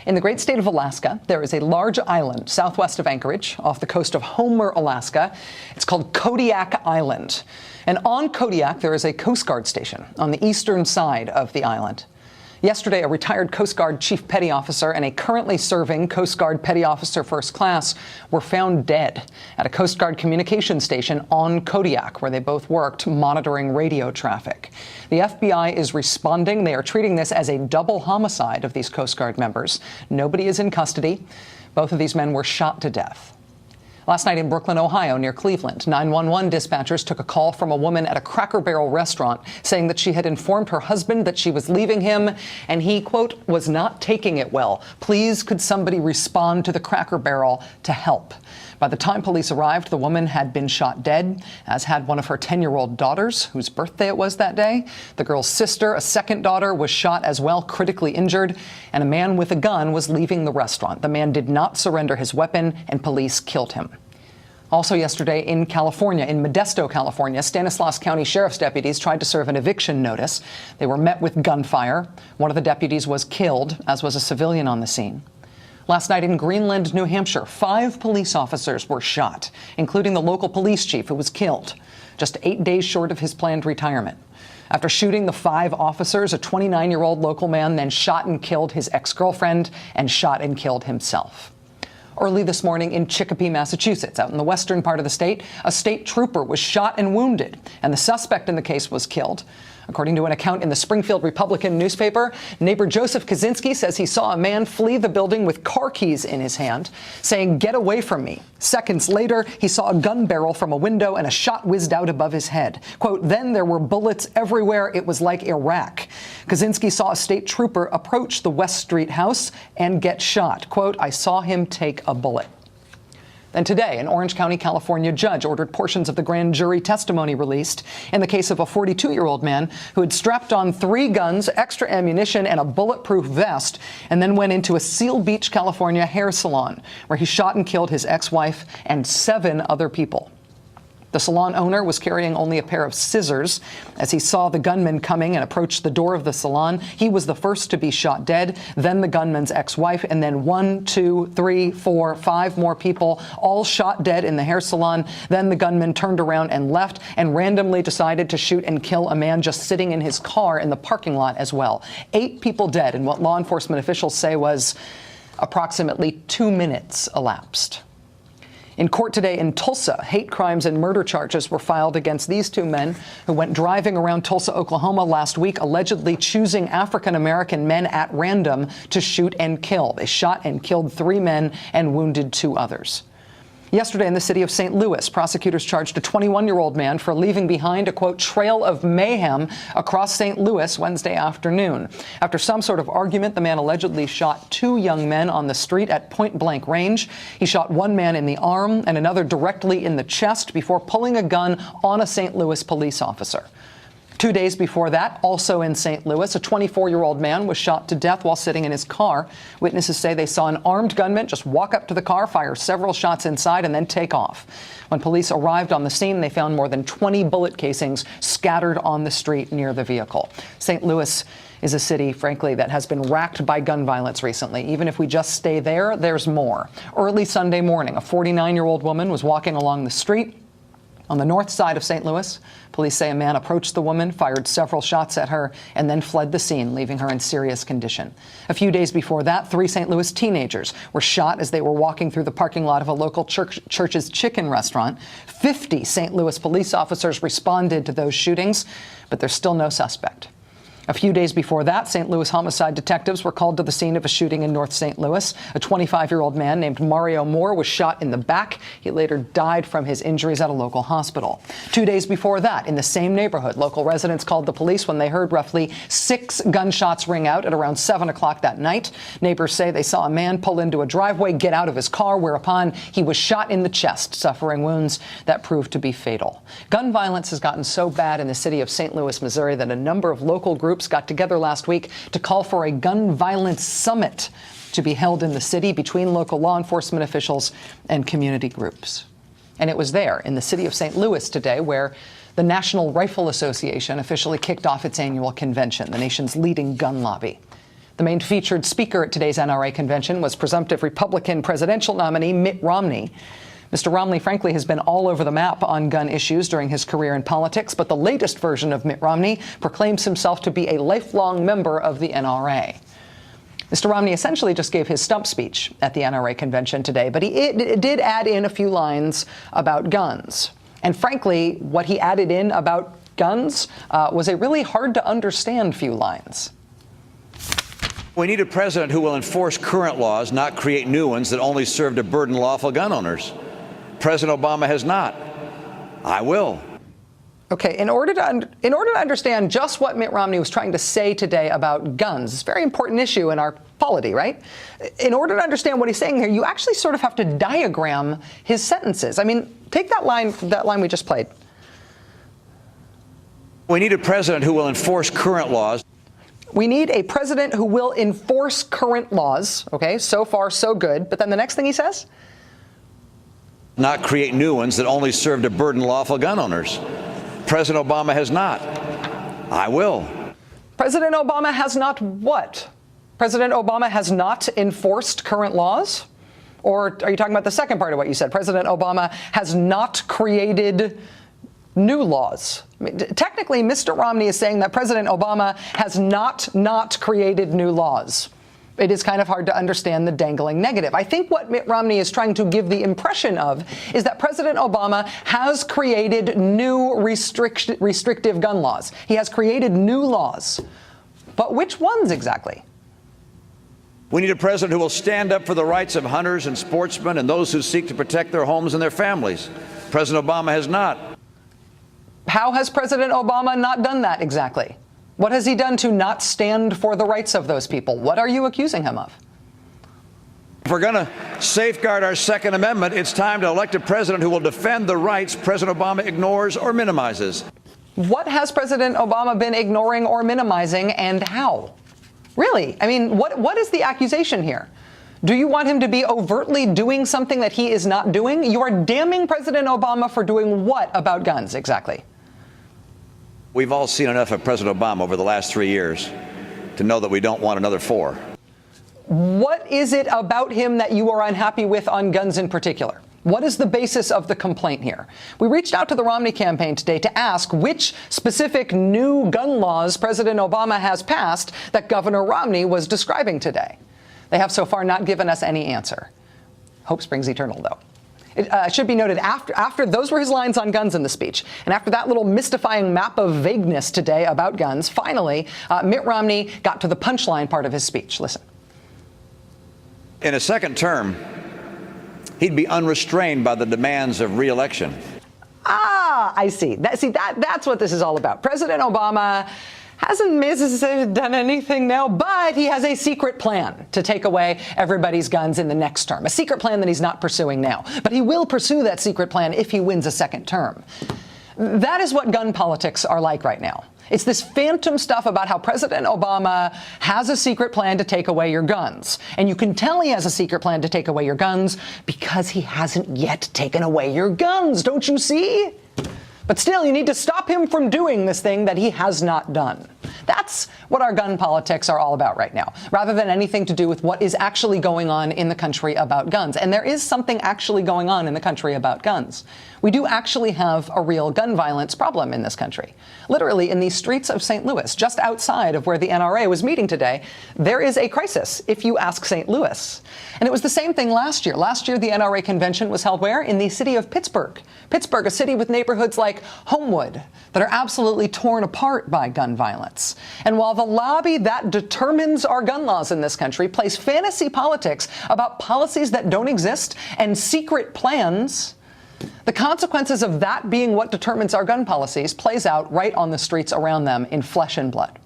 In the great state of Alaska, there is a large island southwest of Anchorage off the coast of Homer, Alaska. It's called Kodiak Island. And on Kodiak, there is a Coast Guard station on the eastern side of the island. Yesterday, a retired Coast Guard Chief Petty Officer and a currently serving Coast Guard Petty Officer First Class were found dead at a Coast Guard communication station on Kodiak, where they both worked monitoring radio traffic. The FBI is responding. They are treating this as a double homicide of these Coast Guard members. Nobody is in custody. Both of these men were shot to death. Last night in Brooklyn, Ohio, near Cleveland, 911 dispatchers took a call from a woman at a Cracker Barrel restaurant saying that she had informed her husband that she was leaving him and he, quote, was not taking it well. Please, could somebody respond to the Cracker Barrel to help? By the time police arrived, the woman had been shot dead, as had one of her 10-year-old daughters, whose birthday it was that day. The girl's sister, a second daughter, was shot as well, critically injured, and a man with a gun was leaving the restaurant. The man did not surrender his weapon, and police killed him. Also yesterday in California, in Modesto, California, Stanislaus County Sheriff's deputies tried to serve an eviction notice. They were met with gunfire. One of the deputies was killed, as was a civilian on the scene. Last night in Greenland, New Hampshire, 5 police officers were shot, including the local police chief who was killed, just 8 days short of his planned retirement. After shooting the 5 officers, a 29-year-old local man then shot and killed his ex-girlfriend and shot and killed himself. Early this morning in Chicopee, Massachusetts, out in the western part of the state, a state trooper was shot and wounded, and the suspect in the case was killed. According to an account in the Springfield Republican newspaper, neighbor Joseph Kaczynski says he saw a man flee the building with car keys in his hand, saying, "Get away from me." Seconds later, he saw a gun barrel from a window and a shot whizzed out above his head. Quote, "Then there were bullets everywhere. It was like Iraq." Kaczynski saw a state trooper approach the West Street house and get shot. Quote, "I saw him take a bullet." And today, an Orange County, California judge ordered portions of the grand jury testimony released in the case of a 42-year-old man who had strapped on 3 guns, extra ammunition, and a bulletproof vest, and then went into a Seal Beach, California hair salon, where he shot and killed his ex-wife and 7 other people. The salon owner was carrying only a pair of scissors. As he saw the gunman coming and approached the door of the salon, he was the first to be shot dead, then the gunman's ex-wife, and then 1, 2, 3, 4, 5 more people, all shot dead in the hair salon. Then the gunman turned around and left and randomly decided to shoot and kill a man just sitting in his car in the parking lot as well. 8 people dead in what law enforcement officials say was approximately 2 minutes elapsed. In court today in Tulsa, hate crimes and murder charges were filed against these 2 men who went driving around Tulsa, Oklahoma last week, allegedly choosing African-American men at random to shoot and kill. They shot and killed 3 men and wounded 2 others. Yesterday in the city of St. Louis, prosecutors charged a 21-year-old man for leaving behind a, quote, trail of mayhem across St. Louis Wednesday afternoon. After some sort of argument, the man allegedly shot 2 young men on the street at point-blank range. He shot one man in the arm and another directly in the chest before pulling a gun on a St. Louis police officer. 2 days before that, also in St. Louis, a 24-year-old man was shot to death while sitting in his car. Witnesses say they saw an armed gunman just walk up to the car, fire several shots inside, and then take off. When police arrived on the scene, they found more than 20 bullet casings scattered on the street near the vehicle. St. Louis is a city, frankly, that has been racked by gun violence recently. Even if we just stay there, there's more. Early Sunday morning, a 49-year-old woman was walking along the street on the north side of St. Louis. Police say a man approached the woman, fired several shots at her, and then fled the scene, leaving her in serious condition. A few days before that, 3 St. Louis teenagers were shot as they were walking through the parking lot of a local church's chicken restaurant. 50 St. Louis police officers responded to those shootings, but there's still no suspect. A few days before that, St. Louis homicide detectives were called to the scene of a shooting in North St. Louis. A 25-year-old man named Mario Moore was shot in the back. He later died from his injuries at a local hospital. 2 days before that, in the same neighborhood, local residents called the police when they heard roughly 6 gunshots ring out at around 7 o'clock that night. Neighbors say they saw a man pull into a driveway, get out of his car, whereupon he was shot in the chest, suffering wounds that proved to be fatal. Gun violence has gotten so bad in the city of St. Louis, Missouri, that a number of local groups got together last week to call for a gun violence summit to be held in the city between local law enforcement officials and community groups. And it was there in the city of St. Louis today where the National Rifle Association officially kicked off its annual convention, the nation's leading gun lobby. The main featured speaker at today's NRA convention was presumptive Republican presidential nominee Mitt Romney. Mr. Romney, frankly, has been all over the map on gun issues during his career in politics, but the latest version of Mitt Romney proclaims himself to be a lifelong member of the NRA. Mr. Romney essentially just gave his stump speech at the NRA convention today, but he did add in a few lines about guns. And frankly, what he added in about guns was a really hard-to-understand few lines. We need a president who will enforce current laws, not create new ones that only serve to burden lawful gun owners. President Obama has not. I will. Okay, in order to understand just what Mitt Romney was trying to say today about guns, it's a very important issue in our polity, right? In order to understand what he's saying here, you actually sort of have to diagram his sentences. I mean, take that line we just played. We need a president who will enforce current laws. We need a president who will enforce current laws. Okay, so far so good. But then the next thing he says? Not create new ones that only serve to burden lawful gun owners. President Obama has not. I will. President Obama has not what? President Obama has not enforced current laws? Or are you talking about the second part of what you said? President Obama has not created new laws. I mean, technically, Mr. Romney is saying that President Obama has not created new laws. It is kind of hard to understand the dangling negative. I think what Mitt Romney is trying to give the impression of is that President Obama has created new restrictive gun laws. He has created new laws. But which ones exactly? We need a president who will stand up for the rights of hunters and sportsmen and those who seek to protect their homes and their families. President Obama has not. How has President Obama not done that exactly? What has he done to not stand for the rights of those people? What are you accusing him of? If we're going to safeguard our Second Amendment, it's time to elect a president who will defend the rights President Obama ignores or minimizes. What has President Obama been ignoring or minimizing, and how? Really? I mean, what is the accusation here? Do you want him to be overtly doing something that he is not doing? You are damning President Obama for doing what about guns exactly? We've all seen enough of President Obama over the last 3 years to know that we don't want another 4. What is it about him that you are unhappy with on guns in particular? What is the basis of the complaint here? We reached out to the Romney campaign today to ask which specific new gun laws President Obama has passed that Governor Romney was describing today. They have so far not given us any answer. Hope springs eternal, though. It should be noted, after those were his lines on guns in the speech, and after that little mystifying map of vagueness today about guns, finally, Mitt Romney got to the punchline part of his speech. Listen. In a second term, he'd be unrestrained by the demands of re-election. Ah, I see. That's what this is all about. President Obama hasn't done anything now, but he has a secret plan to take away everybody's guns in the next term. A secret plan that he's not pursuing now. But he will pursue that secret plan if he wins a second term. That is what gun politics are like right now. It's this phantom stuff about how President Obama has a secret plan to take away your guns. And you can tell he has a secret plan to take away your guns because he hasn't yet taken away your guns. Don't you see? But still, you need to stop him from doing this thing that he has not done. That's what our gun politics are all about right now, rather than anything to do with what is actually going on in the country about guns. And there is something actually going on in the country about guns. We do actually have a real gun violence problem in this country. Literally, in the streets of St. Louis, just outside of where the NRA was meeting today, there is a crisis, if you ask St. Louis. And it was the same thing last year. Last year, the NRA convention was held where? In the city of Pittsburgh. Pittsburgh, a city with neighborhoods like Homewood that are absolutely torn apart by gun violence. And while the lobby that determines our gun laws in this country plays fantasy politics about policies that don't exist and secret plans, the consequences of that being what determines our gun policies plays out right on the streets around them in flesh and blood.